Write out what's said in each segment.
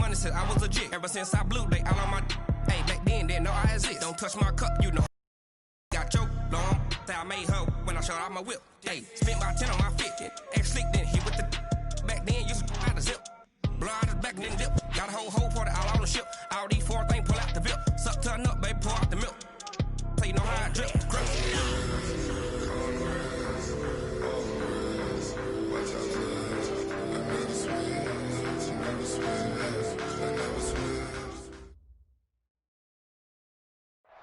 money since I was legit. Ever since I blew, they all on my. Hey, back then, didn't know I exist. Don't touch my cup, you know. Got choked, long. Say I made her when I showed out my whip. Hey, spent about 10 on my fit. Ex slick, then hit with the. Back then, used to out the zip. Blow out his back, then dip. Got a whole party all on the ship. All these four things pull out the VIP. Suck, turn up, baby, pour out the milk. So you know how I drip.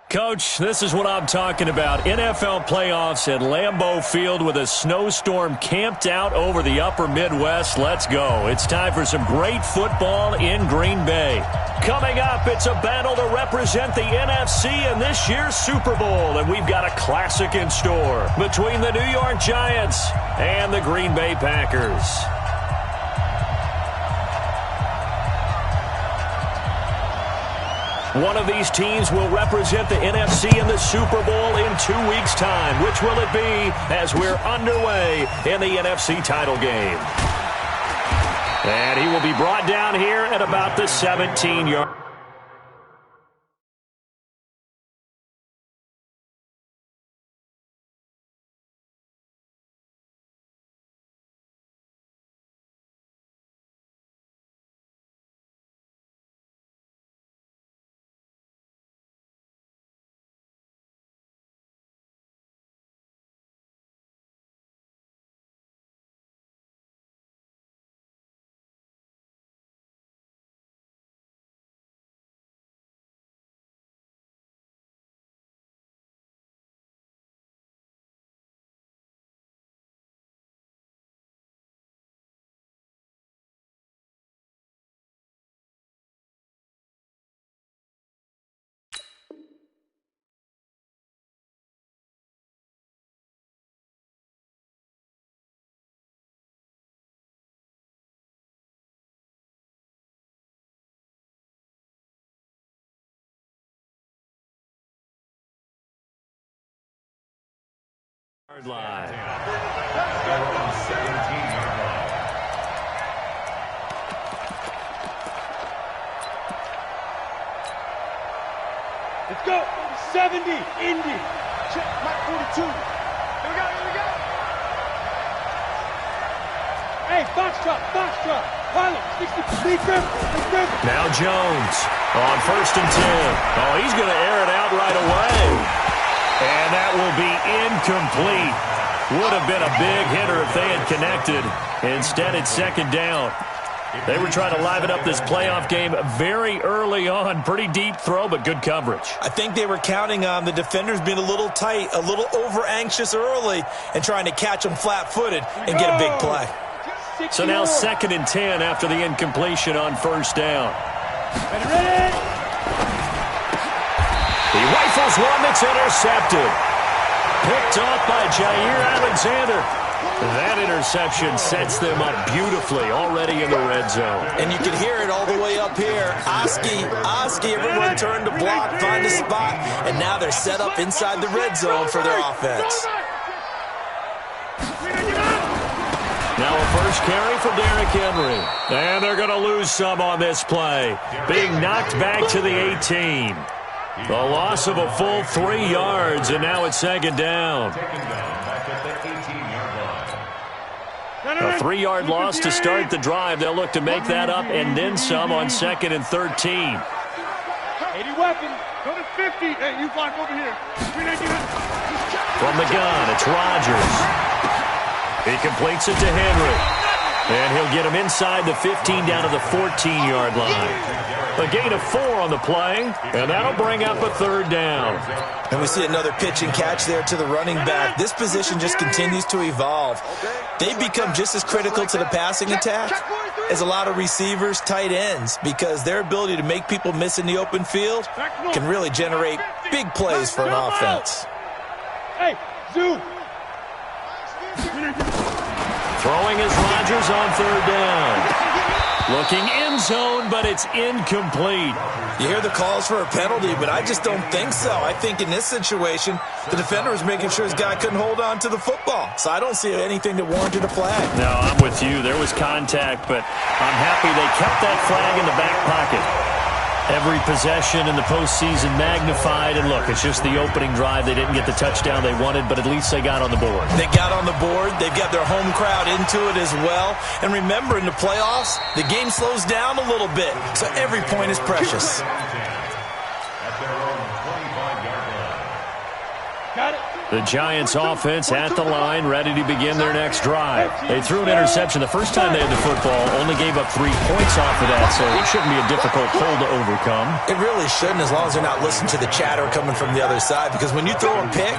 Coach, this is what I'm talking about. NFL playoffs at Lambeau Field with a snowstorm camped out over the upper Midwest. Let's go. It's time for some great football in Green Bay. Coming up, it's a battle to represent the NFC in this year's Super Bowl, and we've got a classic in store between the New York Giants and the Green Bay Packers. One of these teams will represent the NFC in the Super Bowl in 2 weeks' time. Which will it be as we're underway in the NFC title game? And he will be brought down here at about the 17-yard. Line. Let's go. 70, Indy. Check, Mike 42. Here we go. Hey, Foxtrot. Pilot, 60, lead grip. Now Jones on 1st and 10. Oh, he's going to air it out right away. And that will be incomplete. Would have been a big hitter if they had connected. Instead, it's 2nd down. They were trying to liven up this playoff game very early on. Pretty deep throw, but good coverage. I think they were counting on the defenders being a little tight, a little over-anxious early, and trying to catch them flat-footed and get a big play. So now 2nd and 10 after the incompletion on 1st down. Ready. He rifles one that's intercepted. Picked off by Jair Alexander. That interception sets them up beautifully already in the red zone. And you can hear it all the way up here. Oski, everyone turned to block, find a spot, and now they're set up inside the red zone for their offense. Now a first carry for Derrick Henry. And they're going to lose some on this play. Being knocked back to the 18. The loss of a full 3 yards, and now it's 2nd down. A 3-yard loss to start the drive. They'll look to make that up and then some on 2nd and 13. 80 weapon. Go to 50. Hey, you block over here. From the gun, it's Rodgers. He completes it to Henry. And he'll get him inside the 15 down to the 14-yard line. A gain of 4 on the play, and that'll bring up a 3rd down. And we see another pitch and catch there to the running back. This position just continues to evolve. They become just as critical to the passing attack as a lot of receivers, tight ends, because their ability to make people miss in the open field can really generate big plays for an offense. Hey, Zoo. Throwing is Rodgers on 3rd down. Looking end zone, but it's incomplete. You hear the calls for a penalty, but I just don't think so. I think in this situation, the defender was making sure his guy couldn't hold on to the football. So I don't see anything that warranted a flag. No, I'm with you. There was contact, but I'm happy they kept that flag in the back pocket. Every possession in the postseason magnified, and look, it's just the opening drive. They didn't get the touchdown they wanted, but at least they got on the board. They got on the board. They've got their home crowd into it as well. And remember, in the playoffs, the game slows down a little bit, so every point is precious. The Giants offense at the line, ready to begin their next drive. They threw an interception the first time they had the football, only gave up 3 points off of that, so it shouldn't be a difficult hole to overcome. It really shouldn't, as long as they're not listening to the chatter coming from the other side, because when you throw a pick,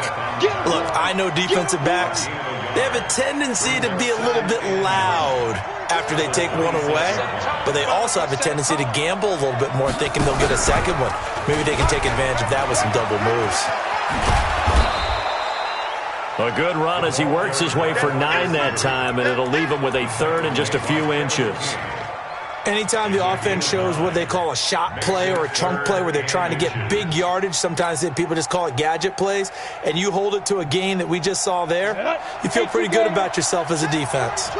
look, I know defensive backs, they have a tendency to be a little bit loud after they take one away, but they also have a tendency to gamble a little bit more, thinking they'll get a second one. Maybe they can take advantage of that with some double moves. A good run as he works his way for 9 that time, and it'll leave him with a third and just a few inches. Anytime the offense shows what they call a shot play or a chunk play where they're trying to get big yardage, sometimes people just call it gadget plays, and you hold it to a gain that we just saw there, you feel pretty good about yourself as a defense.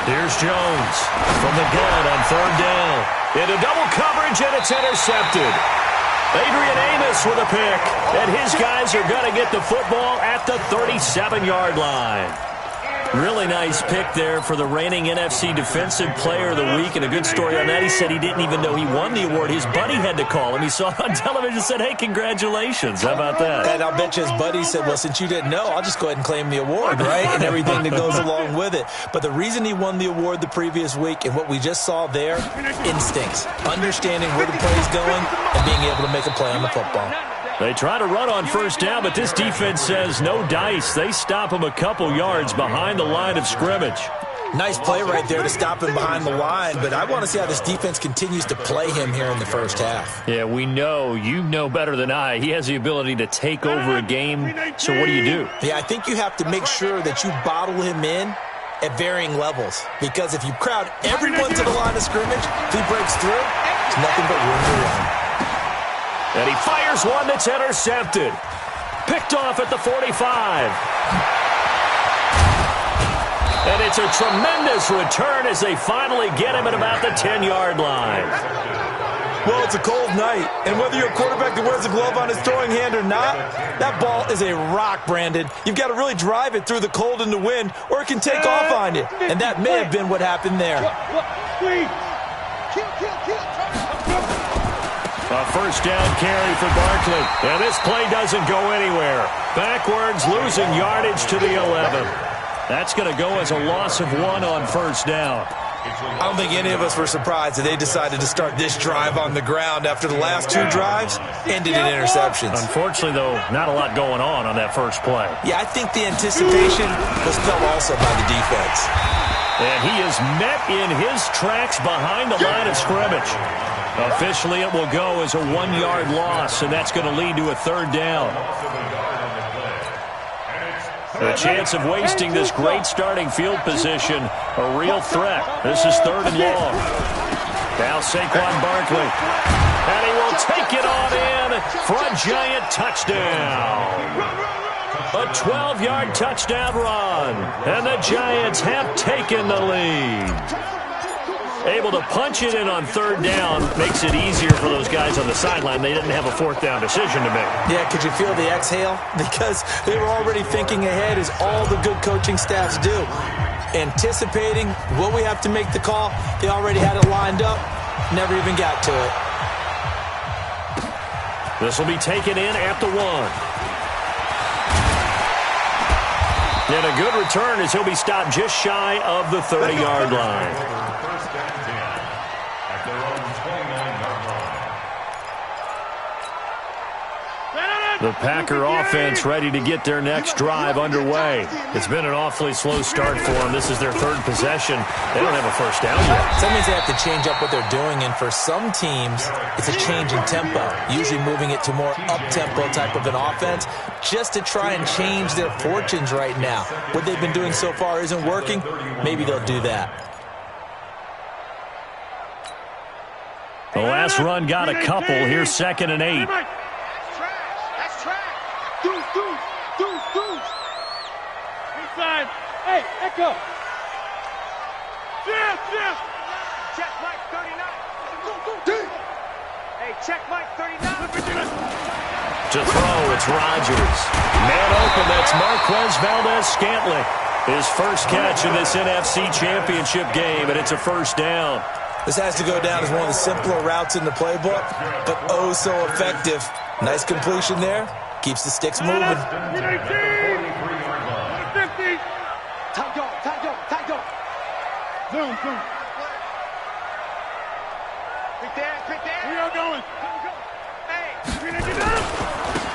Here's Jones from the gun on 3rd down. Into double coverage, and it's intercepted. Adrian Amos with a pick, and his guys are going to get the football at the 37-yard line. Really nice pick there for the reigning NFC Defensive Player of the Week, and a good story on that. He said he didn't even know he won the award. His buddy had to call him. He saw it on television and said, hey, congratulations. How about that? And I'll bet you his buddy said, well, since you didn't know, I'll just go ahead and claim the award, right? And everything that goes along with it. But the reason he won the award the previous week and what we just saw there, instincts, understanding where the play is going and being able to make a play on the football. They try to run on 1st down, but this defense says no dice. They stop him a couple yards behind the line of scrimmage. Nice play right there to stop him behind the line, but I want to see how this defense continues to play him here in the first half. Yeah, we know. You know better than I. He has the ability to take over a game, so what do? Yeah, I think you have to make sure that you bottle him in at varying levels, because if you crowd everyone to the line of scrimmage, if he breaks through, there's nothing but room to run. And he fires one that's intercepted. Picked off at the 45. And it's a tremendous return as they finally get him at about the 10-yard line. Well, it's a cold night, and whether you're a quarterback that wears a glove on his throwing hand or not, that ball is a rock, Brandon. You've got to really drive it through the cold and the wind, or it can take off on you. And that may have been what happened there. A 1st down carry for Barkley. And this play doesn't go anywhere. Backwards, losing yardage to the 11. That's going to go as a loss of 1 on 1st down. I don't think any of us were surprised that they decided to start this drive on the ground after the last 2 drives ended in interceptions. Unfortunately, though, not a lot going on that first play. Yeah, I think the anticipation was felt also by the defense. And he is met in his tracks behind the line of scrimmage. Officially, it will go as a 1-yard loss, and that's going to lead to a 3rd down. The chance of wasting this great starting field position, a real threat. This is 3rd and long. Now Saquon Barkley. And he will take it on in for a Giant touchdown. A 12-yard touchdown run. And the Giants have taken the lead. Able to punch it in on 3rd down makes it easier for those guys on the sideline. They didn't have a 4th down decision to make. Yeah, could you feel the exhale? Because they were already thinking ahead, as all the good coaching staffs do. Anticipating what we have to make the call. They already had it lined up. Never even got to it. This will be taken in at the 1. And a good return as he'll be stopped just shy of the 30-yard line. The Packer offense ready to get their next drive underway. It's been an awfully slow start for them. This is their third possession. They don't have a first down yet. That means they have to change up what they're doing, and for some teams, it's a change in tempo, usually moving it to more up-tempo type of an offense just to try and change their fortunes right now. What they've been doing so far isn't working. Maybe they'll do that. The last run got a couple. Here's 2nd and 8. Inside. Hey, echo. Check Mike 39. Hey, check Mike 39. To throw, it's Rodgers. Man open, that's Marquez Valdes-Scantling. His first catch in this NFC Championship game, and it's a first down. This has to go down as one of the simpler routes in the playbook, but oh so effective. Nice completion there. Keeps the sticks moving. 50. Tight go. Zoom. Pick that. We are going.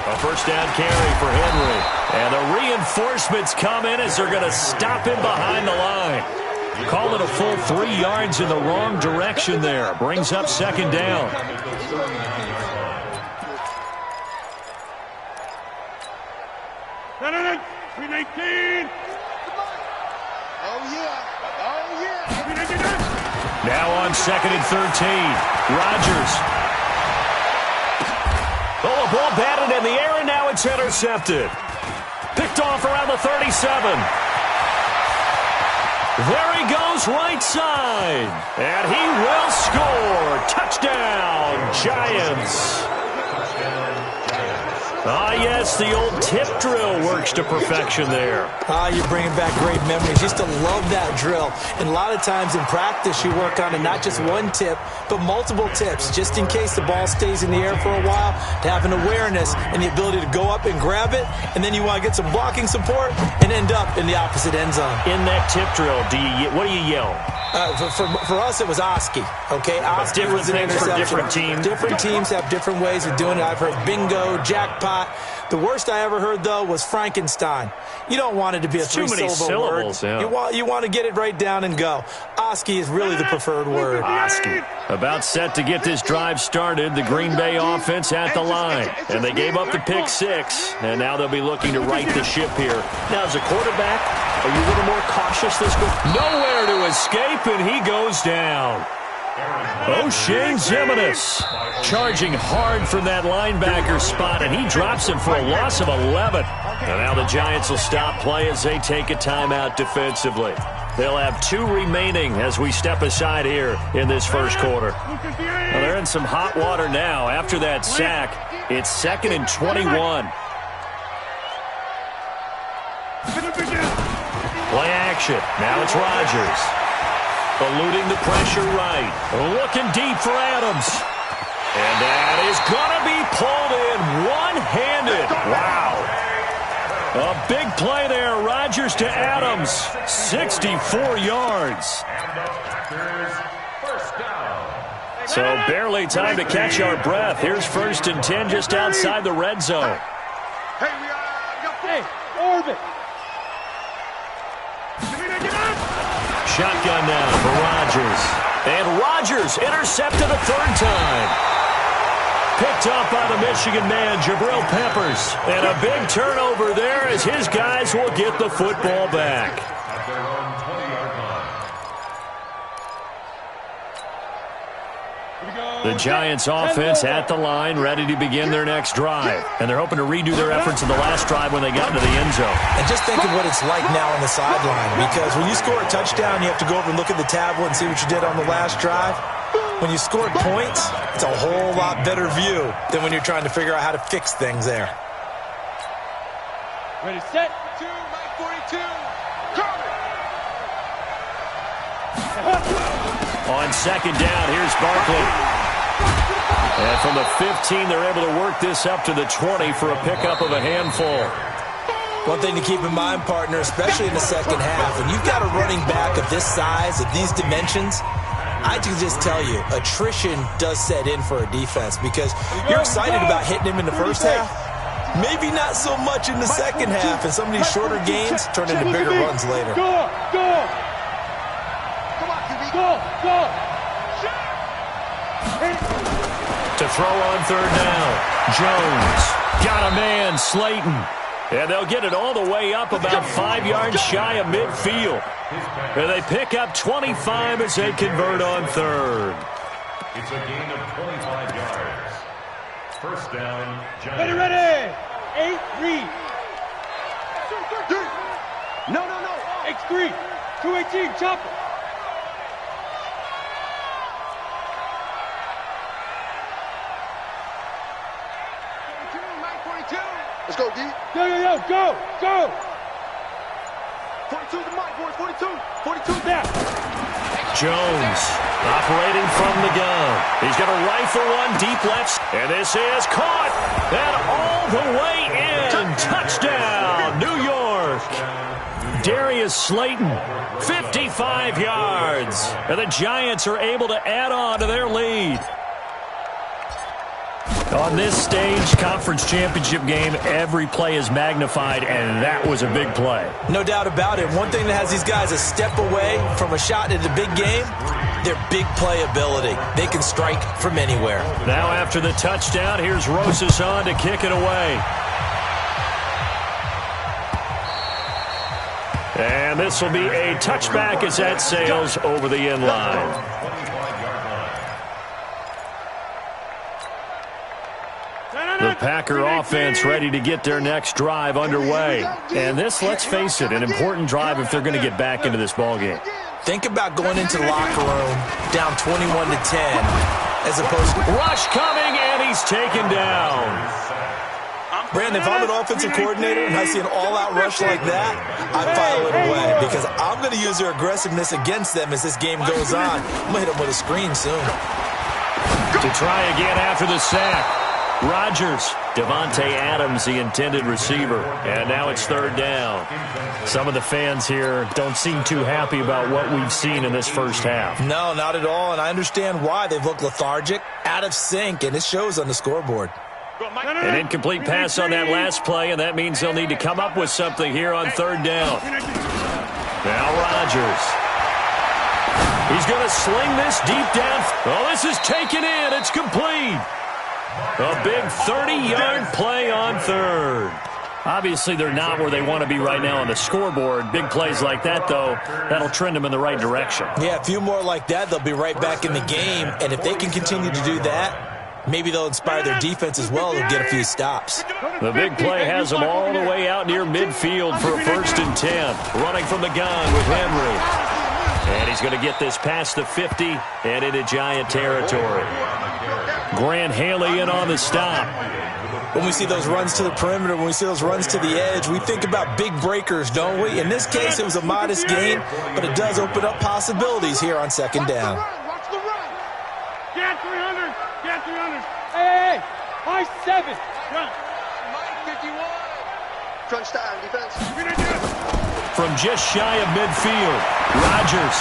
A first down carry for Henry. And the reinforcements come in as they're going to stop him behind the line. Call it a full 3 yards in the wrong direction there. Brings up 2nd down. $319. Oh, yeah. Now on 2nd and 13. Rodgers. Oh, a ball batted in the air, and now it's intercepted. Picked off around the 37. There he goes, right side. And he will score. Touchdown, Giants. Ah, yes, the old tip drill works to perfection there. You're bringing back great memories. Used to love that drill. And a lot of times in practice, you work on it, not just one tip, but multiple tips, just in case the ball stays in the air for a while, to have an awareness and the ability to go up and grab it, and then you want to get some blocking support and end up in the opposite end zone. In that tip drill, what do you yell? For us, it was Oski. Okay, Oski was an interception. For different teams. Different teams have different ways of doing it. I've heard bingo, jackpot. The worst I ever heard, though, was Frankenstein. You don't want it to be a three-syllable word. Yeah. You want to get it right down and go. Oski is really the preferred word. Oski. About set to get this drive started, the Green Bay offense at the line. And they gave up the pick 6, and now they'll be looking to right the ship here. Now, as a quarterback, are you a little more cautious this week? Nowhere to escape, and he goes down. O'Shane Ximines charging hard from that linebacker spot, and he drops him for a loss of 11. And now the Giants will stop play as they take a timeout defensively. They'll have 2 remaining as we step aside here in this first quarter. Well, they're in some hot water now. After that sack, it's 2nd and 21. Play action. Now it's Rodgers. Eluding the pressure right. Looking deep for Adams. And that is going to be pulled in one-handed. Wow. A big play there. Rodgers to Adams. 64 yards. So barely time to catch our breath. Here's 1st and 10 just outside the red zone. Hey, orbit. Shotgun now for Rodgers. And Rodgers intercepted a 3rd time. Picked up by the Michigan man, Jabril Peppers. And a big turnover there as his guys will get the football back. The Giants offense at the line, ready to begin their next drive. And they're hoping to redo their efforts in the last drive when they got into the end zone. And just think of what it's like now on the sideline, because when you score a touchdown, you have to go over and look at the tablet and see what you did on the last drive. When you scored points, it's a whole lot better view than when you're trying to figure out how to fix things there. Ready, set. 2, Mike 42. On 2nd down, here's Barkley. And from the 15, they're able to work this up to the 20 for a pickup of a handful. One thing to keep in mind, partner, especially in the second half, when you've got a running back of this size, of these dimensions, I can just tell you, attrition does set in for a defense because you're excited about hitting him in the first half, Maybe not so much in the second half, and some of these shorter gains turn into bigger runs later. Go! Come on, QB. Go! To throw on third down. Jones. Got a man, Slayton. And they'll get it all the way up about 5 yards shy of midfield. And they pick up 25 as they convert on third. It's a gain of 25 yards. First down, Giants. Ready! 8, read. No. X3. 218, chopper. Let's go, D. Go. 42 to Mike, boys. 42 down. Jones operating from the gun. He's going to rifle one deep left. And this is caught. And all the way in. Touchdown, New York. Darius Slayton, 55 yards. And the Giants are able to add on to their lead. On this stage, conference championship game, every play is magnified, and that was a big play. No doubt about it. One thing that has these guys a step away from a shot in the big game, their big play ability. They can strike from anywhere. Now after the touchdown, here's Rosas on to kick it away. And this will be a touchback as that sails over the end line. The Packer offense ready to get their next drive underway. And this, let's face it, an important drive if they're going to get back into this ballgame. Think about going into the locker room down 21 to 10 as opposed to... Rush coming, and he's taken down. Brandon, if I'm an offensive coordinator and I see an all-out rush like that, I file it away because I'm going to use their aggressiveness against them as this game goes on. I'm going to hit them with a screen soon. To try again after the sack. Rodgers, Davante Adams, the intended receiver. And now it's third down. Some of the fans here don't seem too happy about what we've seen in this first half. No, not at all, and I understand why. They've looked lethargic, out of sync, and it shows on the scoreboard. An incomplete pass on that last play, and that means they'll need to come up with something here on third down. Now Rodgers. He's going to sling this deep down. Oh, this is taken in. It's complete. A big 30-yard play on third. Obviously, they're not where they want to be right now on the scoreboard. Big plays like that, though, that'll trend them in the right direction. Yeah, a few more like that, they'll be right back in the game. And if they can continue to do that, maybe they'll inspire their defense as well. They'll get a few stops. The big play has them all the way out near midfield for a 1st and 10. Running from the gun with Henry. And he's going to get this past the 50 and into Giant territory. Grant Haley in on the stop. When we see those runs to the perimeter, when we see those runs to the edge, we think about big breakers, don't we? In this case, it was a modest gain, but it does open up possibilities here on second down. Watch the run. Get 300. Get 300. Hey, high 7. Run. Mike 51. Crunch time, defense. From just shy of midfield, Rodgers.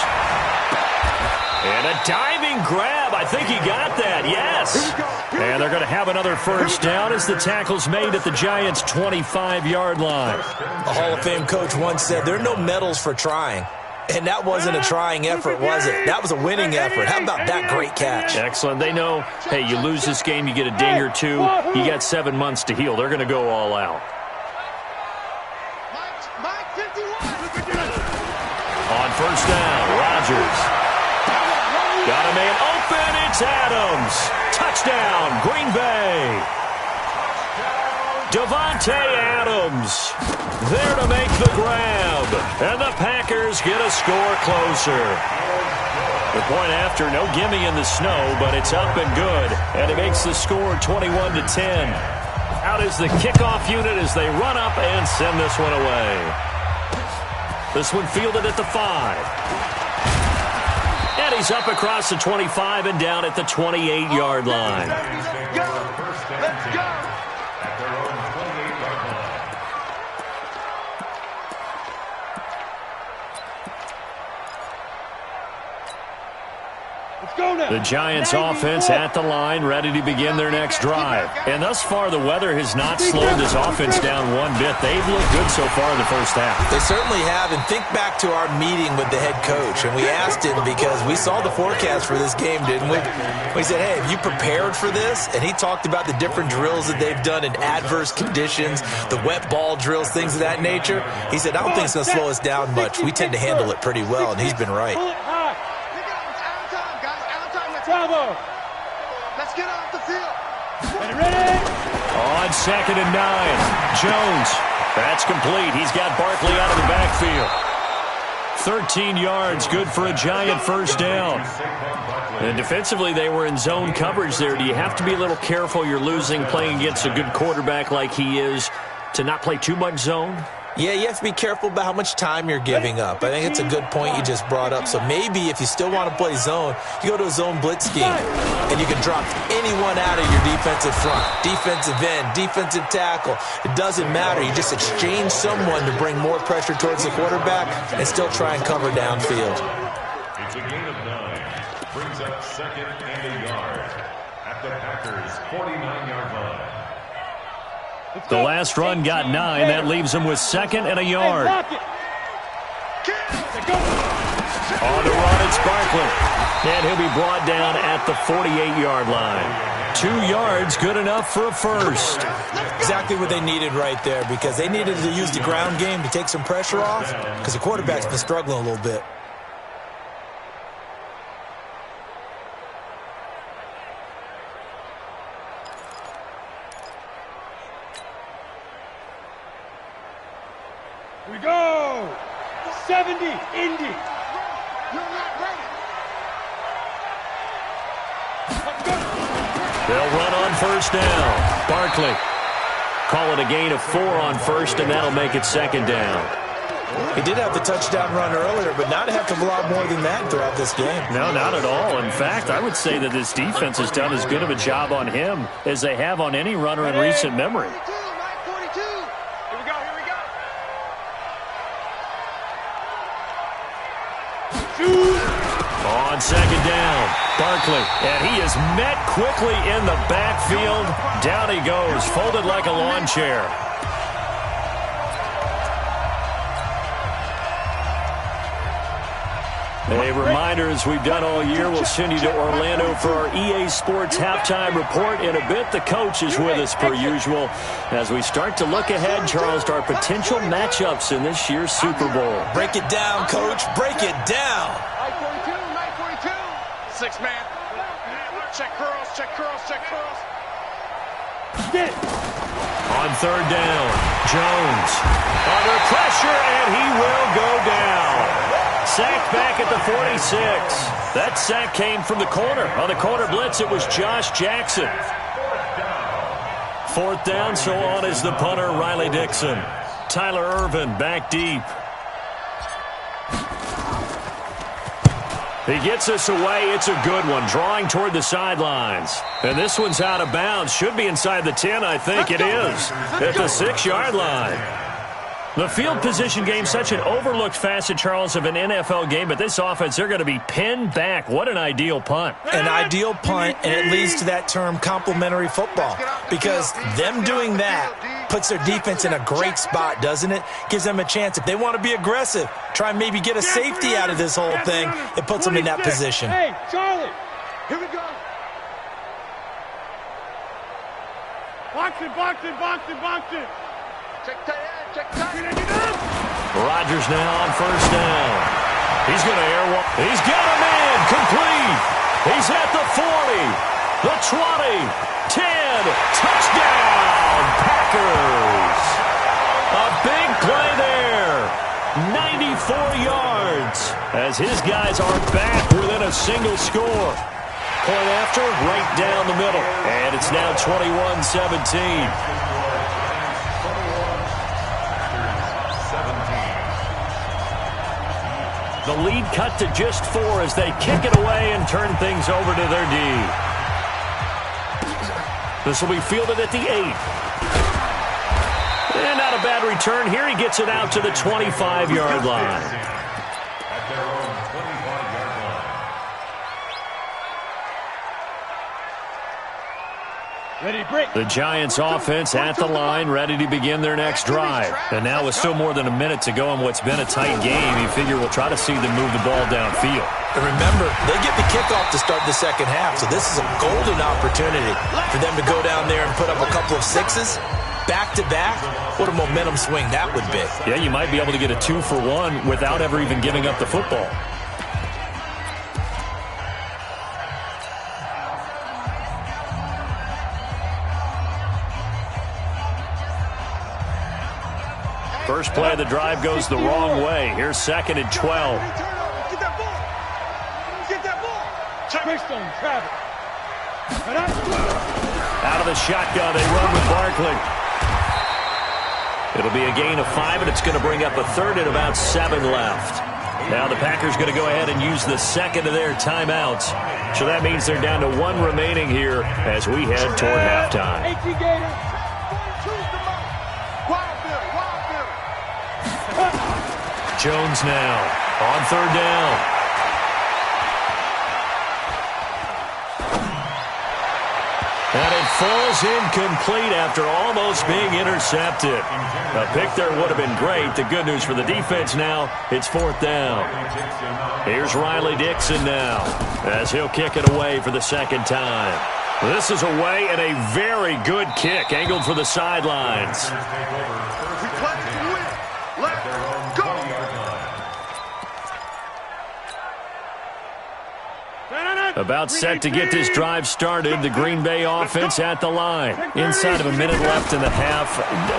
And a diving grab. I think he got that, yes. And they're going to have another first down as the tackle's made at the Giants' 25-yard line. A Hall of Fame coach once said, there are no medals for trying. And that wasn't a trying effort, was it? That was a winning effort. How about that great catch? Excellent. They know, hey, you lose this game, you get a ding or two. You got 7 months to heal. They're going to go all out. Mike 51. On first down, Rodgers. Got a man open. It's Adams. Touchdown, Green Bay. Davante Adams there to make the grab. And the Packers get a score closer. The point after, no gimme in the snow, but it's up and good. And it makes the score 21 to 10. Out is the kickoff unit as they run up and send this one away. This one fielded at the 5. And he's up across the 25 and down at the 28-yard line. Let's go. The Giants offense at the line, ready to begin their next drive. And thus far, the weather has not slowed this offense down one bit. They've looked good so far in the first half. They certainly have. And think back to our meeting with the head coach. And we asked him, because we saw the forecast for this game, didn't we? We said, hey, have you prepared for this? And he talked about the different drills that they've done in adverse conditions, the wet ball drills, things of that nature. He said, I don't think it's going to slow us down much. We tend to handle it pretty well, and he's been right. Bravo. Let's get off the field. Ready? On 2nd and 9, Jones. That's complete. He's got Barkley out of the backfield. 13 yards, good for a Giant first down. And defensively, they were in zone coverage there. Do you have to be a little careful? You're losing playing against a good quarterback like he is to not play too much zone? Yeah, you have to be careful about how much time you're giving up. I think it's a good point you just brought up. So maybe if you still want to play zone, you go to a zone blitz scheme, and you can drop anyone out of your defensive front, defensive end, defensive tackle. It doesn't matter. You just exchange someone to bring more pressure towards the quarterback and still try and cover downfield. It's a gain of 9. Brings up 2nd and a yard at the Packers' 49-yard line. The last run got 9. That leaves them with 2nd and a yard. On the run, it's Barkley. And he'll be brought down at the 48-yard line. 2 yards, good enough for a first. Exactly what they needed right there, because they needed to use the ground game to take some pressure off, because the quarterback's been struggling a little bit. We go. 70, Indy. They'll run on first down. Barkley. Call it a gain of 4 on first, and that'll make it 2nd down. He did have the touchdown run earlier, but not have to block more than that throughout this game. No, not at all. In fact, I would say that this defense has done as good of a job on him as they have on any runner in recent memory. On 2nd down, Barkley, and he is met quickly in the backfield. Down he goes, folded like a lawn chair. A reminder, as we've done all year, we'll send you to Orlando for our EA Sports Halftime Report. In a bit, the coach is with us per usual as we start to look ahead, Charles, to our potential matchups in this year's Super Bowl. Break it down, Coach. Break it down. 6-man. Check curls, check curls, check curls. Get. On 3rd down, Jones. Under pressure, and he will go down. Sacked back at the 46. That sack came from the corner. On the corner blitz, it was Josh Jackson. 4th down, so on is the punter, Riley Dixon. Tyler Ervin back deep. He gets us away. It's a good one, drawing toward the sidelines. And this one's out of bounds. Should be inside the 10, I think it is. At the 6-yard line. The field position game, such an overlooked facet, Charles, of an NFL game, but this offense, they're going to be pinned back. What an ideal punt. An ideal punt, and it leads to that term complementary football, because them doing that puts their defense in a great spot, doesn't it? Gives them a chance. If they want to be aggressive, try and maybe get a safety out of this whole thing, it puts them in that position. Hey, Charlie, here we go. Boxing, boxing, boxing, boxing. Check tight end, check tight end. Rodgers now on first down. He's going to airwalk. He's got a man complete. He's at the 40, the 20, 10. Touchdown, Packers. A big play there. 94 yards as his guys are back within a single score. Point after, right down the middle. And it's now 21-17. The lead cut to just 4 as they kick it away and turn things over to their D. This will be fielded at the 8. And not a bad return here. He gets it out to the 25-yard line. At their own 25-yard line. The Giants offense at the line, ready to begin their next drive. And now with still more than a minute to go in what's been a tight game, you figure we'll try to see them move the ball downfield. And remember, they get the kickoff to start the second half, so this is a golden opportunity for them to go down there and put up a couple of sixes. Back-to-back, what a momentum swing that would be. Yeah, you might be able to get a 2-for-1 without ever even giving up the football. First play of the drive goes the wrong way. Here's 2nd and 12. Get that ball. Get that ball. Quickstone, Travis. Out of the shotgun, they run with Barkley. It'll be a gain of 5, and it's going to bring up a 3rd and about 7 left. Now the Packers going to go ahead and use the second of their timeouts. So that means they're down to 1 remaining here as we head toward halftime. Jones now on 3rd down. And it falls incomplete after almost being intercepted. A pick there would have been great. The good news for the defense now, it's 4th down. Here's Riley Dixon now as he'll kick it away for the 2nd time. This is away and a very good kick angled for the sidelines. About set to get this drive started, the Green Bay offense at the line. Inside of a minute left in the half,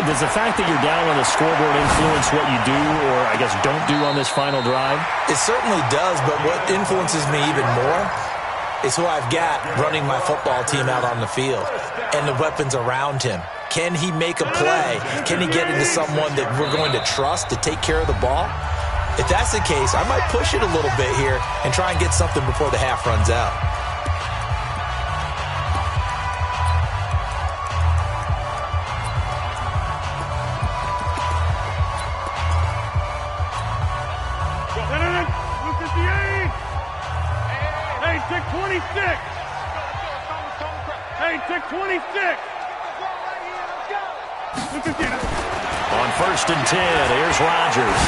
does the fact that you're down on the scoreboard influence what you do or, I guess, don't do on this final drive? It certainly does, but what influences me even more is who I've got running my football team out on the field and the weapons around him. Can he make a play? Can he get into someone that we're going to trust to take care of the ball? If that's the case, I might push it a little bit here and try and get something before the half runs out. Hey, take 26. Hey, take 26. On 1st and 10, here's Rodgers.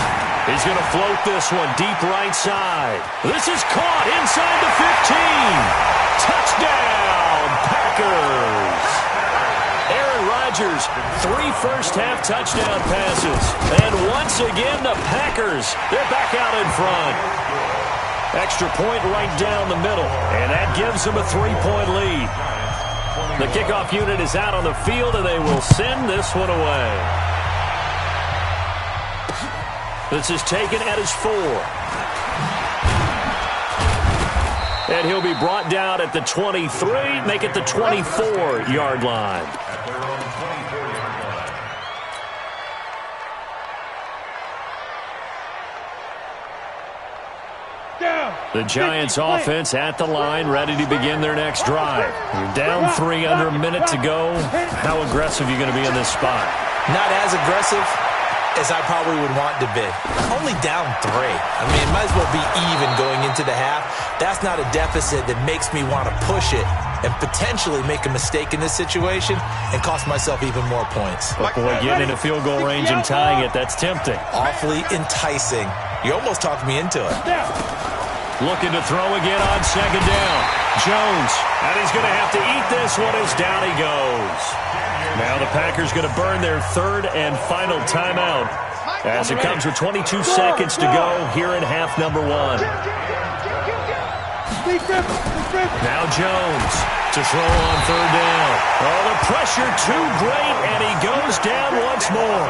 He's going to float this one deep right side. This is caught inside the 15. Touchdown, Packers. Aaron Rodgers, 3 first-half touchdown passes. And once again, the Packers, they're back out in front. Extra point right down the middle, and that gives them a 3-point lead. The kickoff unit is out on the field, and they will send this one away. This is taken at his 4. And he'll be brought down at the 23, make it the 24-yard line. The Giants offense at the line, ready to begin their next drive. You're down 3, under a minute to go. How aggressive are you going to be in this spot? Not as aggressive as I probably would want to be. Only down 3. I mean, it might as well be even going into the half. That's not a deficit that makes me want to push it and potentially make a mistake in this situation and cost myself even more points. But boy, getting in a field goal range and tying it, that's tempting. Awfully enticing. You almost talked me into it. Looking to throw again on 2nd down. Jones, and he's going to have to eat this one as down he goes. Now the Packers going to burn their 3rd and final timeout as it comes with 22 seconds to go here in half number 1. Now Jones to throw on 3rd down. Oh, the pressure too great, and he goes down once more.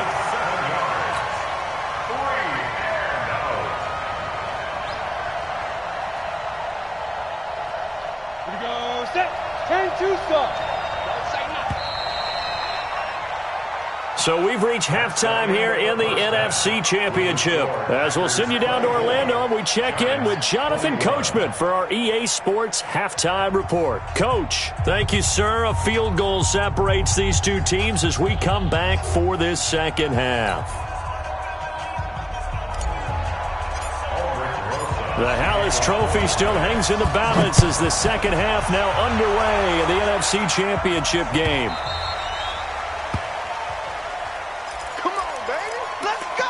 So we've reached halftime here in the NFC Championship. As we'll send you down to Orlando, and we check in with Jonathan Coachman for our EA Sports Halftime Report. Coach, thank you, sir. A field goal separates these two teams as we come back for this second half. The Hallis Trophy still hangs in the balance as the second half now underway in the NFC Championship game. Come on, baby. Let's go.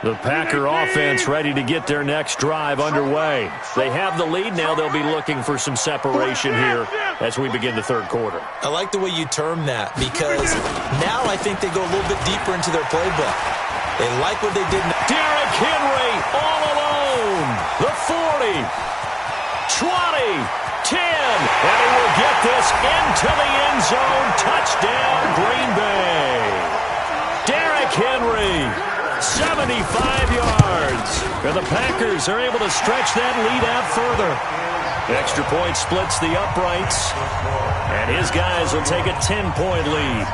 The Packer offense ready to get their next drive underway. They have the lead now. They'll be looking for some separation here as we begin the third quarter. I like the way you term that because now I think they go a little bit deeper into their playbook. They like what they did. Derrick Henry all alone. The 40, 20, 10, and he will get this into the end zone. Touchdown, Green Bay. Derrick Henry, 75 yards. And the Packers are able to stretch that lead out further. Extra point splits the uprights, and his guys will take a 10-point lead.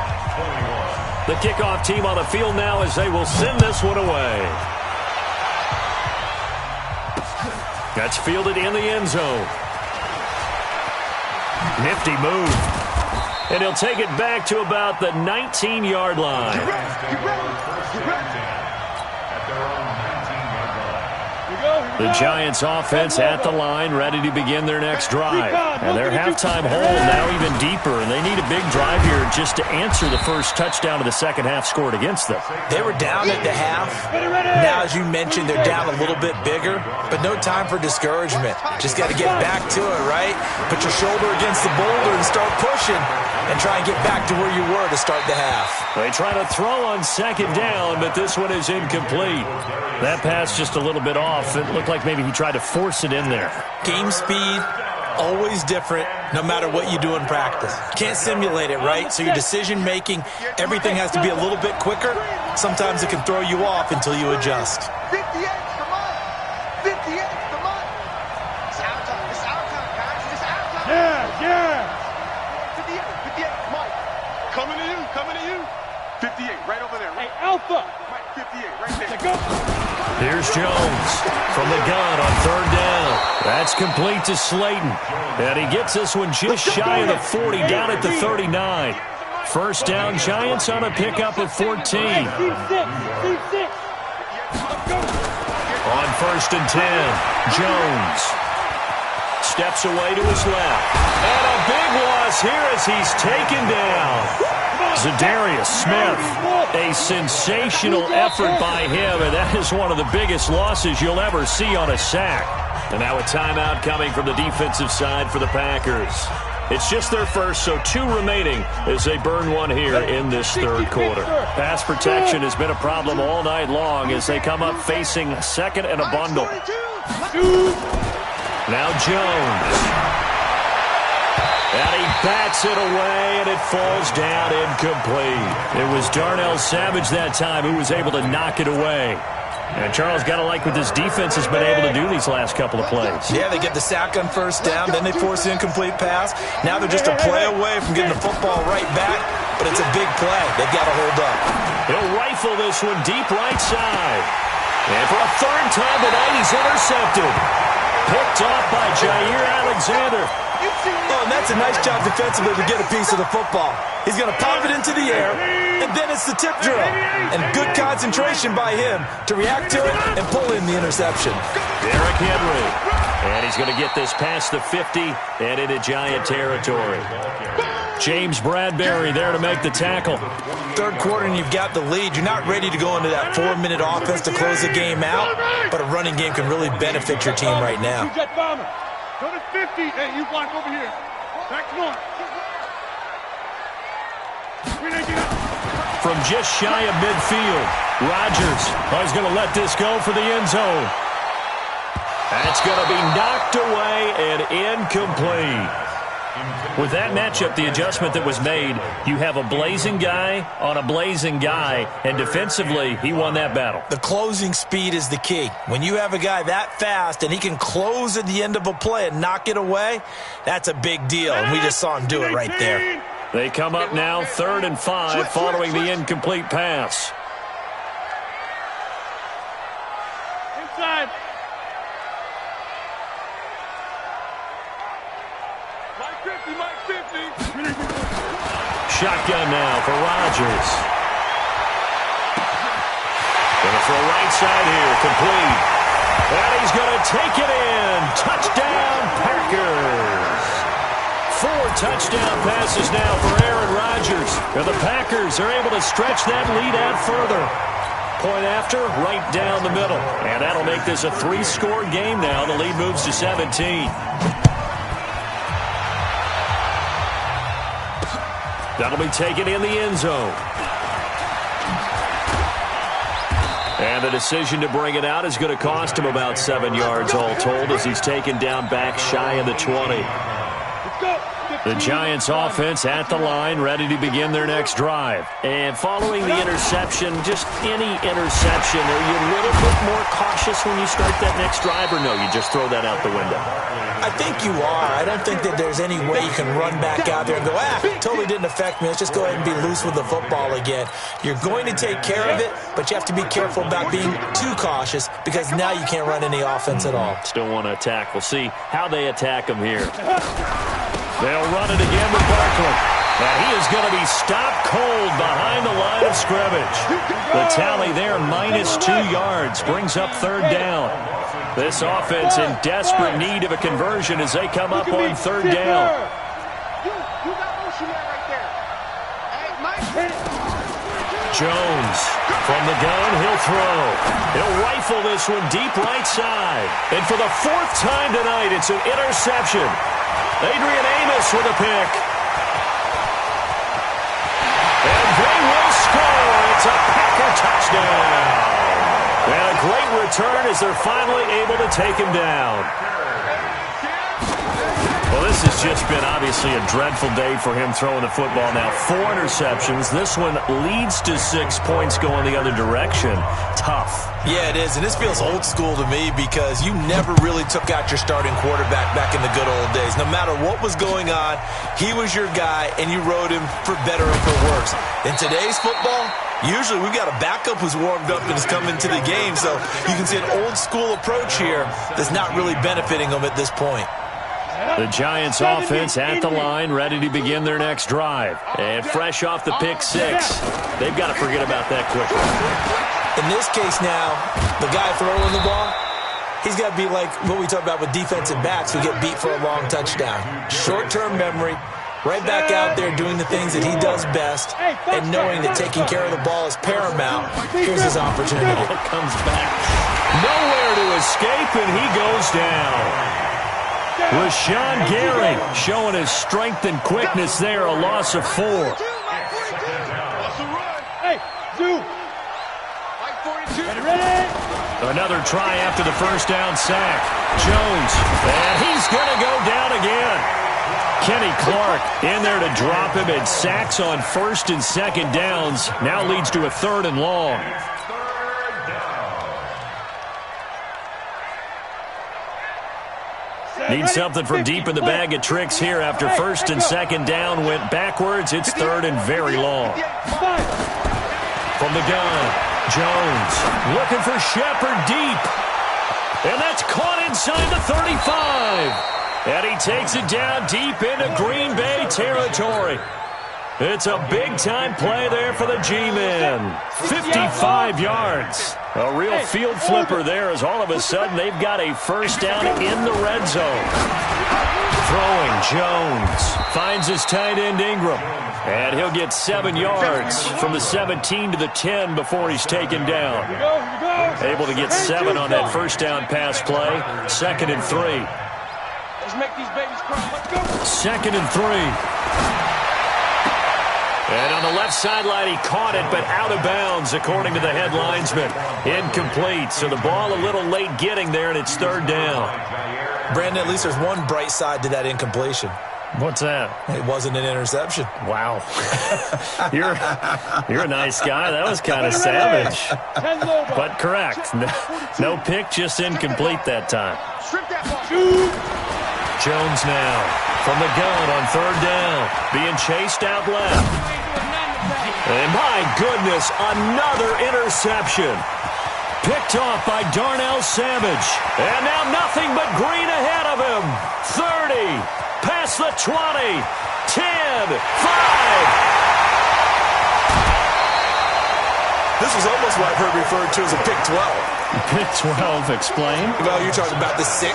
The kickoff team on the field now as they will send this one away. That's fielded in the end zone. Nifty move. And he'll take it back to about the 19-yard line. The Giants offense at the line, ready to begin their next drive. And their halftime hole now even deeper, and they need a big drive here just to answer the first touchdown of the second half scored against them. They were down at the half. Now, as you mentioned, they're down a little bit bigger, but no time for discouragement. Just got to get back to it, right? Put your shoulder against the boulder and start pushing and try and get back to where you were to start the half. They try to throw on second down, but this one is incomplete. That pass just a little bit off. It looked like maybe he tried to force it in there. Game speed, always different, no matter what you do in practice. Can't simulate it, right? So your decision-making, everything has to be a little bit quicker. Sometimes it can throw you off until you adjust. 50 extra money. 50 extra money. It's our time. It's our time, guys. It's our time. Yeah. 58, Mike. Coming to you. Coming to you. 58, right over there. Hey, Alpha. Mike, 58, right there. Let's go. Here's Jones from the gun on third down. That's complete to Slayton. And he gets this one just shy of the 40, down at the 39. First down, Giants on a pickup of 14. Team 6. On first and 10, Jones steps away to his left. And a big loss here as he's taken down. Zadarius Smith, a sensational effort by him, and that is one of the biggest losses you'll ever see on a sack. And now a timeout coming from the defensive side for the Packers. It's just their first, so 2 remaining as they burn one here in this third quarter. Pass protection has been a problem all night long as they come up facing second and a bundle. Now Jones. And he bats it away, and it falls down incomplete. It was Darnell Savage that time who was able to knock it away. And Charles, got to like what this defense has been able to do these last couple of plays. Yeah, they get the sack on first down, then they force the incomplete pass. Now they're just a play away from getting the football right back, but it's a big play. They've got to hold up. He'll rifle this one deep right side. And for a third time tonight, he's intercepted. Picked off by Jair Alexander. Oh, and that's a nice job defensively to get a piece of the football. He's going to pop it into the air, and then it's the tip drill. And good concentration by him to react to it and pull in the interception. Derrick Henry. And he's going to get this past the 50 and into Giant territory. James Bradbury there to make the tackle. Third quarter and you've got the lead. You're not ready to go into that 4-minute offense to close the game out, but a running game can really benefit your team right now. Go to 50. Hey, you block over here. Back, come on. From just shy of midfield, Rodgers is going to let this go for the end zone. That's going to be knocked away and incomplete. With that matchup, the adjustment that was made, you have a blazing guy on a blazing guy, and defensively, he won that battle. The closing speed is the key. When you have a guy that fast and he can close at the end of a play and knock it away, that's a big deal, and we just saw him do it right there. They come up now 3rd and 5 following the incomplete pass. Inside. shotgun now for Rodgers. Going to throw right side here, complete. And he's going to take it in. Touchdown, Packers. 4 touchdown passes now for Aaron Rodgers. And the Packers are able to stretch that lead out further. Point after, right down the middle. And that'll make this a 3-score game now. The lead moves to 17. That'll be taken in the end zone. And the decision to bring it out is going to cost him about 7 yards all told as he's taken down back shy of the 20. The Giants offense at the line, ready to begin their next drive. And following the interception, just any interception, are you a little bit more cautious when you start that next drive, or no, you just throw that out the window? I think you are. I don't think that there's any way you can run back out there and go, totally didn't affect me. Let's just go ahead and be loose with the football again. You're going to take care of it, but you have to be careful about being too cautious because now you can't run any offense at all. Still want to attack. We'll see how they attack him here. They'll run it again with Barkley. And he is going to be stopped cold behind the line of scrimmage. The tally there, -2 yards, brings up 3rd down. This offense in desperate need of a conversion as they come up on 3rd down. Jones from the gun, he'll throw. He'll rifle this one deep right side. And for the 4th time tonight, it's an interception. Adrian Amos with a pick. And they will score. It's a Packer touchdown. And a great return as they're finally able to take him down. Well, this has just been obviously a dreadful day for him throwing the football now. 4 interceptions. This one leads to 6 points going the other direction. Tough. Yeah, it is, and this feels old school to me because you never really took out your starting quarterback back in the good old days. No matter what was going on, he was your guy, and you rode him for better or for worse. In today's football, usually we've got a backup who's warmed up and is coming to the game, so you can see an old school approach here that's not really benefiting them at this point. The Giants offense at the line, ready to begin their next drive. And fresh off the pick 6, they've got to forget about that quickly. In this case now, the guy throwing the ball, he's got to be like what we talk about with defensive backs who get beat for a long touchdown. Short-term memory, right back out there doing the things that he does best, and knowing that taking care of the ball is paramount. Here's his opportunity. It comes back. Nowhere to escape, and he goes down. Rashawn Gary showing his strength and quickness there, a loss of 4. Another try after the first down sack. Jones, and he's going to go down again. Kenny Clark in there to drop him, and sacks on 1st and 2nd downs. Now leads to a 3rd and long. Need something from deep in the bag of tricks here after 1st and 2nd down went backwards. It's 3rd and very long. From the gun, Jones looking for Shepard deep. And that's caught inside the 35. And he takes it down deep into Green Bay territory. It's a big-time play there for the G-men. 55 yards. A real field flipper there as all of a sudden they've got a first down in the red zone. Throwing, Jones finds his tight end Ingram. And he'll get 7 yards from the 17 to the 10 before he's taken down. Able to get 7 on that first down pass play. 2nd and 3. Let's make these babies cry. Let's go. 2nd and 3. And on the left sideline, he caught it, but out of bounds, according to the head linesman. Incomplete, so the ball a little late getting there, and it's 3rd down. Brandon, at least there's one bright side to that incompletion. What's that? It wasn't an interception. Wow. You're a nice guy. That was kind of savage. But correct. No pick, just incomplete that time. Jones now from the gun on 3rd down. Being chased out left. And my goodness, another interception. Picked off by Darnell Savage. And now nothing but green ahead of him. 30, past the 20, 10, 5. This was almost what I've heard referred to as a pick 12. Pick 12, explain. Well, you're talking about the 6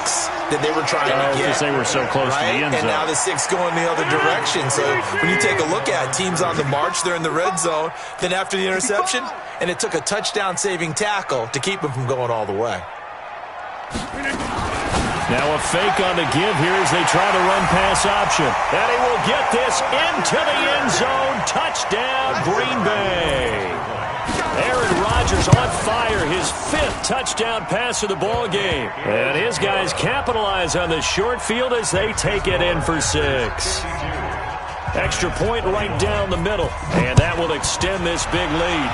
that they were trying to get. Because they were so close to the end zone. And now the 6 going the other direction. So when you take a look at it, teams on the march, they're in the red zone. Then after the interception, and it took a touchdown-saving tackle to keep them from going all the way. Now a fake on the give here as they try the run-pass option. And he will get this into the end zone. Touchdown, Green Bay. Aaron Rodgers on fire, his 5th touchdown pass of the ball game. And his guys capitalize on the short field as they take it in for 6. Extra point right down the middle. And that will extend this big lead.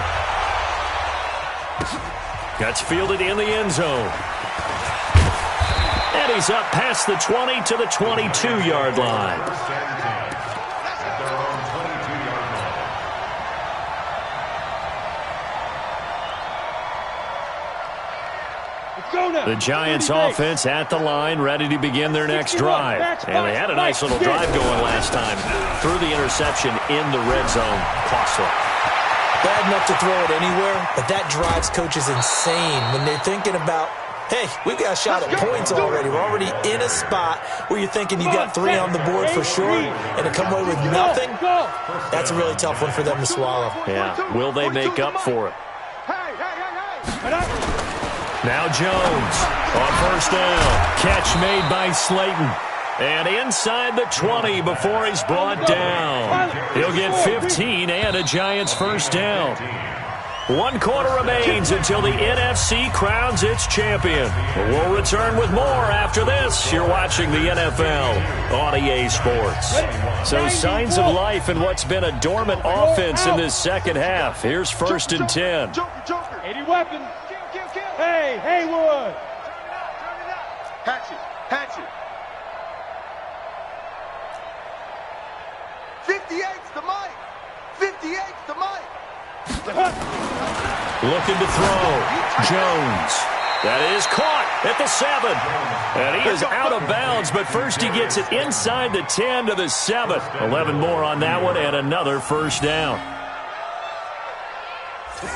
Gets fielded in the end zone. And he's up past the 20 to the 22-yard line. The Giants offense at the line, ready to begin their next drive. And they had a nice little drive going last time. Threw the interception in the red zone. Costly. Bad enough to throw it anywhere, but that drives coaches insane when they're thinking about, hey, we've got a shot at points already. We're already in a spot where you're thinking you got 3 on the board for sure, and to come away with nothing, that's a really tough one for them to swallow. Yeah, will they make up for it? Now Jones on first down. Catch made by Slayton. And inside the 20 before he's brought down. He'll get 15 and a Giants first down. 1 quarter remains until the NFC crowns its champion. We'll return with more after this. You're watching the NFL on EA Sports. So signs of life in what's been a dormant offense in this second half. Here's 1st and 10. 80 weapons. Hey, Haywood. Hatch it. 58's the mic. 58's the mic. Looking to throw. Jones. That is caught at the 7. And he is out of bounds, but first he gets it inside the 10 to the 7. 11 more on that one and another first down.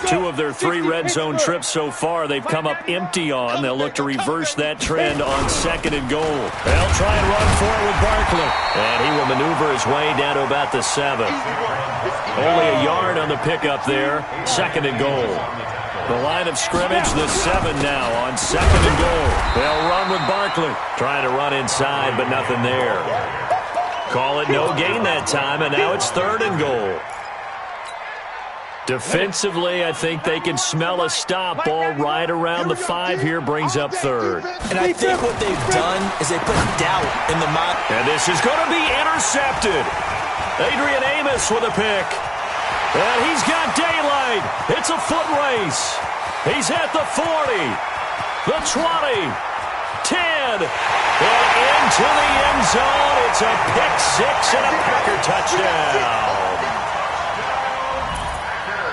2 of their 3 red zone trips so far they've come up empty on. They'll look to reverse that trend on 2nd and goal. They'll try and run for it with Barkley. And he will maneuver his way down to about the 7. Only a yard on the pickup there. 2nd and goal. The line of scrimmage, the 7 now on 2nd and goal. They'll run with Barkley. Trying to run inside, but nothing there. Call it no gain that time, and now it's 3rd and goal. Defensively, I think they can smell a stop. Ball right around the 5 here brings up 3rd. And I think what they've done is they put doubt in the mind. And this is going to be intercepted. Adrian Amos with a pick. And he's got daylight. It's a foot race. He's at the 40, the 20, 10, and into the end zone. It's a pick 6 and a Packer touchdown.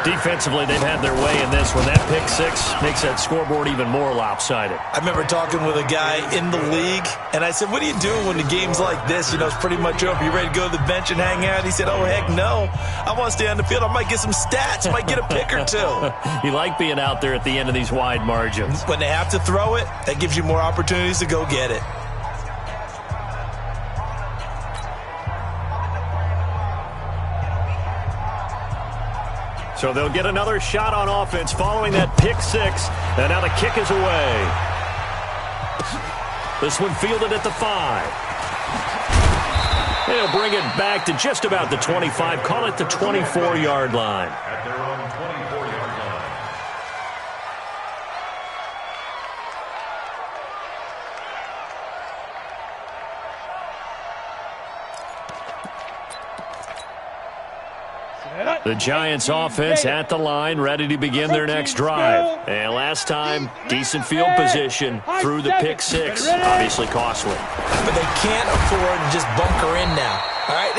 Defensively, they've had their way in this one. That pick 6 makes that scoreboard even more lopsided. I remember talking with a guy in the league, and I said, what are you doing when the game's like this? You know, it's pretty much over. You ready to go to the bench and hang out? He said, oh, heck no. I want to stay on the field. I might get some stats. I might get a pick or 2. You like being out there at the end of these wide margins. When they have to throw it, that gives you more opportunities to go get it. So they'll get another shot on offense following that pick 6. And now the kick is away. This one fielded at the 5. They'll bring it back to just about the 25. Call it the 24-yard line. At their own 24-yard line. The Giants offense at the line, ready to begin their next drive. And last time, decent field position through the pick 6. Obviously costly. But they can't afford to just bunker in now. All right,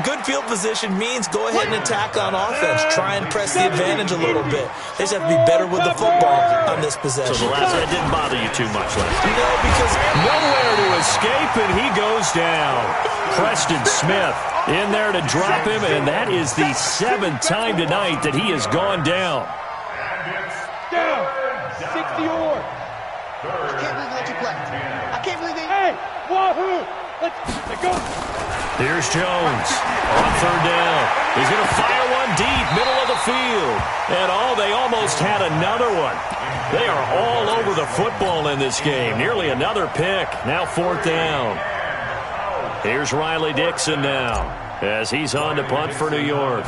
good field position means go ahead and attack on offense. Try and press the advantage a little bit. They just have to be better with the football on this possession. So the last that didn't bother you too much last time. No, because nowhere to escape, and he goes down. Preston Smith in there to drop him, and that is the 7th time tonight that he has gone down. down. 60 or. I can't believe they let you play. I can't believe they... Hey, wahoo! Let's go. Here's Jones on third down. He's going to fire one deep, middle of the field. And they almost had another one. They are all over the football in this game. Nearly another pick. Now fourth down. Here's Riley Dixon now as he's on to punt for New York.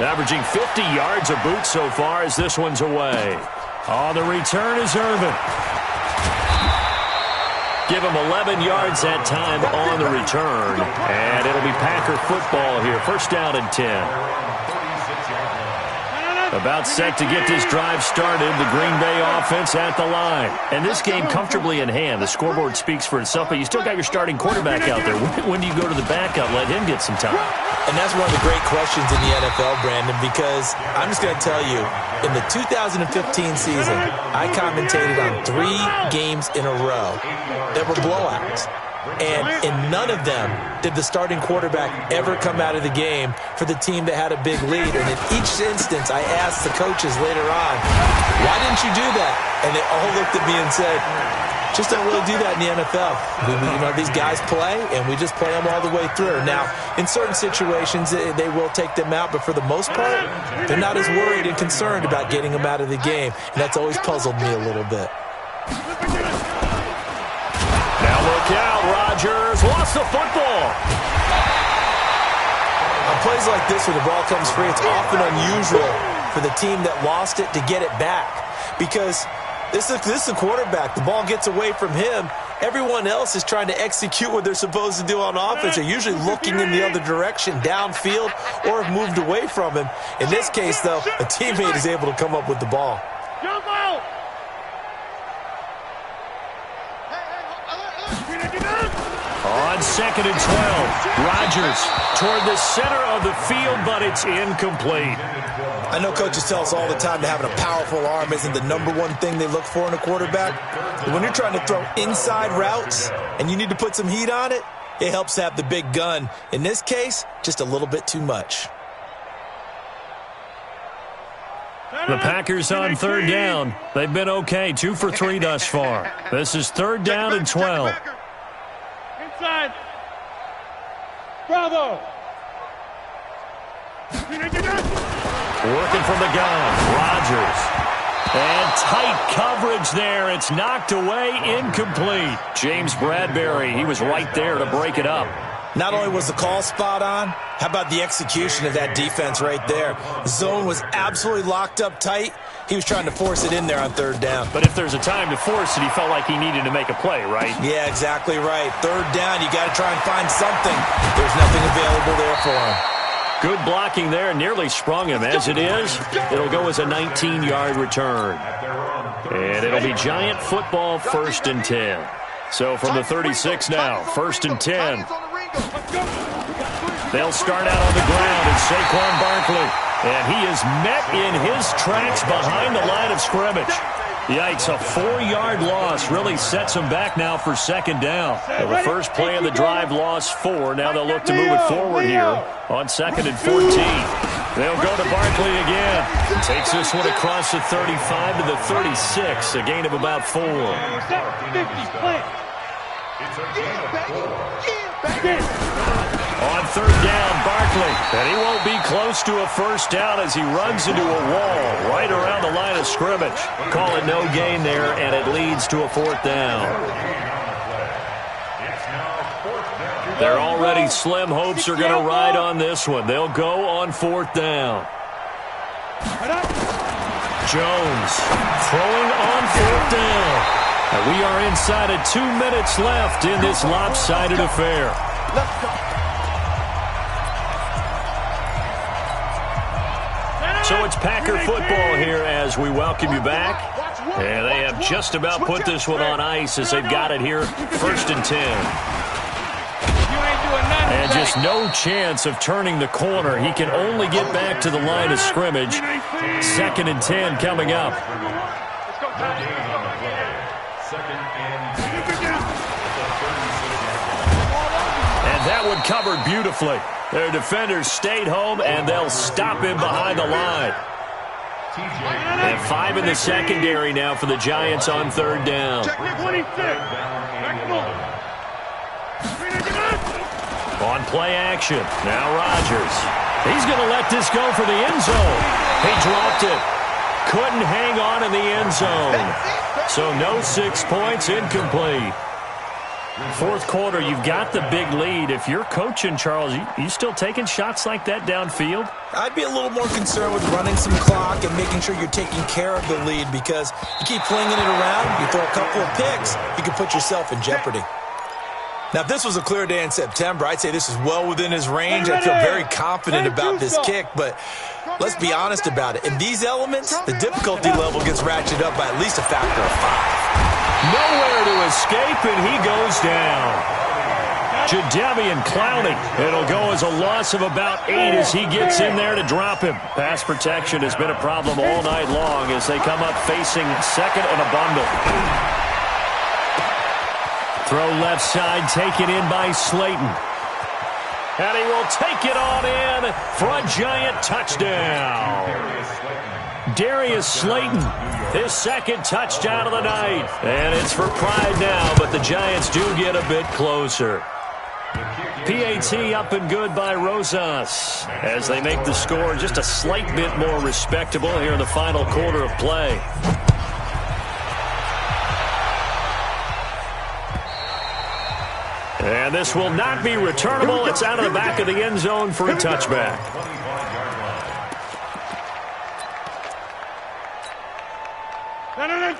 Averaging 50 yards a boot so far as this one's away. On the return is Irvin. Give him 11 yards that time on the return. And it'll be Packer football here. First down and 10. About set to get this drive started. The Green Bay offense at the line. And this game comfortably in hand. The scoreboard speaks for itself, but you still got your starting quarterback out there. When do you go to the backup? Let him get some time. And that's one of the great questions in the NFL, Brandon, because I'm just going to tell you, in the 2015 season, I commentated on 3 games in a row that were blowouts. And in none of them did the starting quarterback ever come out of the game for the team that had a big lead. And in each instance, I asked the coaches later on, why didn't you do that? And they all looked at me and said, just don't really do that in the NFL. These guys play, and we just play them all the way through. Now, in certain situations, they will take them out, but for the most part, they're not as worried and concerned about getting them out of the game. And that's always puzzled me a little bit. Now look out, Rodgers lost the football. On plays like this where the ball comes free, it's often unusual for the team that lost it to get it back. Because this is a quarterback. The ball gets away from him. Everyone else is trying to execute what they're supposed to do on offense. They're usually looking in the other direction, downfield, or have moved away from him. In this case, though, a teammate is able to come up with the ball. Jump out. On second and 12, Rodgers toward the center of the field, but it's incomplete. I know coaches tell us all the time that having a powerful arm isn't the #1 thing they look for in a quarterback. But when you're trying to throw inside routes and you need to put some heat on it, it helps to have the big gun. In this case, just a little bit too much. The Packers on third down. They've been okay, 2 for 3 thus far. This is third down and 12. Inside. Bravo. Working from the gun, Rodgers. And tight coverage there. It's knocked away, incomplete. James Bradbury, he was right there to break it up. Not only was the call spot on, how about the execution of that defense right there? Zone was absolutely locked up tight. He was trying to force it in there on third down. But if there's a time to force it, he felt like he needed to make a play, right? Yeah, exactly right. Third down, you got to try and find something. There's nothing available there for him. Good blocking there, nearly sprung him. As it is, it'll go as a 19-yard return. And it'll be Giant football, first and 10. So from the 36 now, first and 10. They'll start out on the ground, and Saquon Barkley. And he is met in his tracks behind the line of scrimmage. Yikes, a 4-yard loss really sets them back now for second down. Well, the first play of the drive lost 4. Now they'll look to move it forward here on second and 14. They'll go to Barkley again. Takes this one across the 35 to the 36, a gain of about 4. On third down, Barkley, and he won't be close to a first down as he runs into a wall right around the line of scrimmage. Call it no gain there, and it leads to a fourth down. Their already slim hopes are going to ride on this one. They'll go on fourth down. Jones throwing on fourth down. And we are inside of 2 minutes left in this lopsided affair. So it's Packer football here as we welcome you back. And they have just about put this one on ice as they've got it here, first and 10. And just no chance of turning the corner. He can only get back to the line of scrimmage. Second and 10 coming up. And that one covered beautifully. Their defenders stayed home, and they'll stop him behind the line. And 5 in the secondary now for the Giants on 3rd down. 26. On play action, now Rodgers. He's going to let this go for the end zone. He dropped it. Couldn't hang on in the end zone. So no 6 points, incomplete. 4th quarter, you've got the big lead. If you're coaching, Charles, you still taking shots like that downfield? I'd be a little more concerned with running some clock and making sure you're taking care of the lead, because you keep flinging it around, you throw a couple of picks, you can put yourself in jeopardy. Now, if this was a clear day in September, I'd say this is well within his range. I feel very confident about this kick, but let's be honest about it. In these elements, the difficulty level gets ratcheted up by at least a factor of 5. Nowhere to escape, and he goes down. Jadeveon Clowney. It'll go as a loss of about 8 as he gets in there to drop him. Pass protection has been a problem all night long as they come up facing 2nd and a bundle. Throw left side, taken in by Slayton. And he will take it on in for a Giant touchdown. Darius Slayton, his 2nd touchdown of the night. And it's for pride now, but the Giants do get a bit closer. PAT up and good by Rosas as they make the score just a slight bit more respectable here in the final quarter of play. And this will not be returnable. It's out of the back of the end zone for a touchback.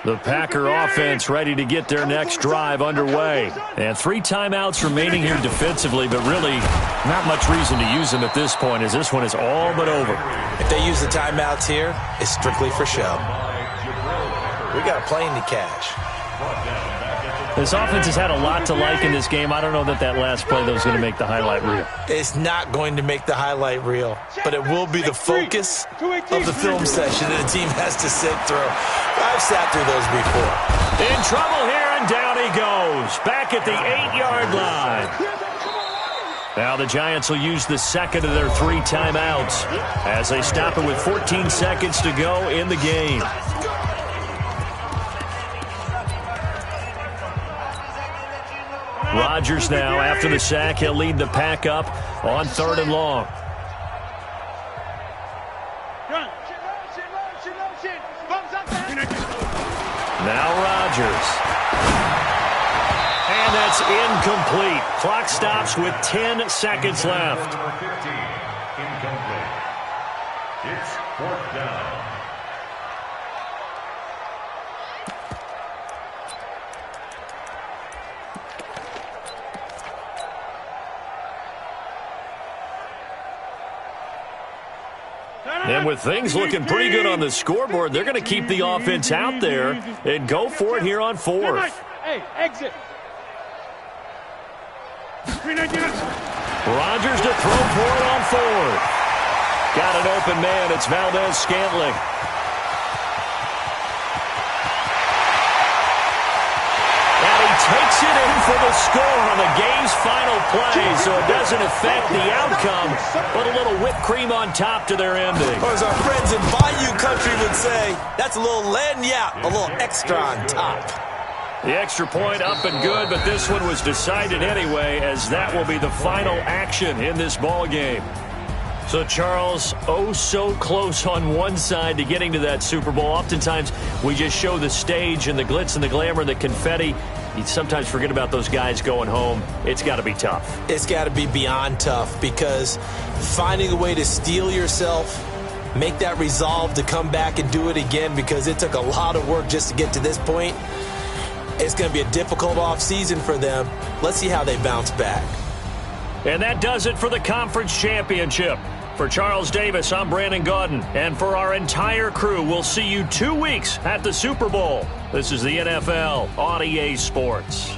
The Packer offense ready to get their next drive underway. And 3 timeouts remaining here defensively, but really not much reason to use them at this point as this one is all but over. If they use the timeouts here, it's strictly for show. We got a plane to catch. This offense has had a lot to like in this game. I don't know that last play, though, is going to make the highlight reel. It's not going to make the highlight reel, but it will be the focus of the film session that a team has to sit through. I've sat through those before. In trouble here, and down he goes. Back at the 8-yard line. Now the Giants will use the 2nd of their 3 timeouts as they stop it with 14 seconds to go in the game. Rodgers now, after the sack, he'll lead the pack up on 3rd and long. Now Rodgers. And that's incomplete. Clock stops with 10 seconds left. Number 15, incomplete. It's 4th down. And with things looking pretty good on the scoreboard, they're going to keep the offense out there and go for it here on 4th. Hey, exit. Rodgers to throw for it on 4th. Got an open man. It's Valdez-Scantling. Takes it in for the score on the game's final play, so it doesn't affect the outcome, but a little whipped cream on top to their ending. Or as our friends in Bayou Country would say, that's a little lagniappe, a little extra on top. The extra point up and good, but this one was decided anyway, as that will be the final action in this ball game. So, Charles, oh so close on one side to getting to that Super Bowl. Oftentimes, we just show the stage and the glitz and the glamour and the confetti. You sometimes forget about those guys going home. It's got to be tough. It's got to be beyond tough, because finding a way to steel yourself, make that resolve to come back and do it again, because it took a lot of work just to get to this point. It's going to be a difficult offseason for them. Let's see how they bounce back. And that does it for the conference championship. For Charles Davis, I'm Brandon Gaudin. And for our entire crew, we'll see you 2 weeks at the Super Bowl. This is the NFL on EA Sports.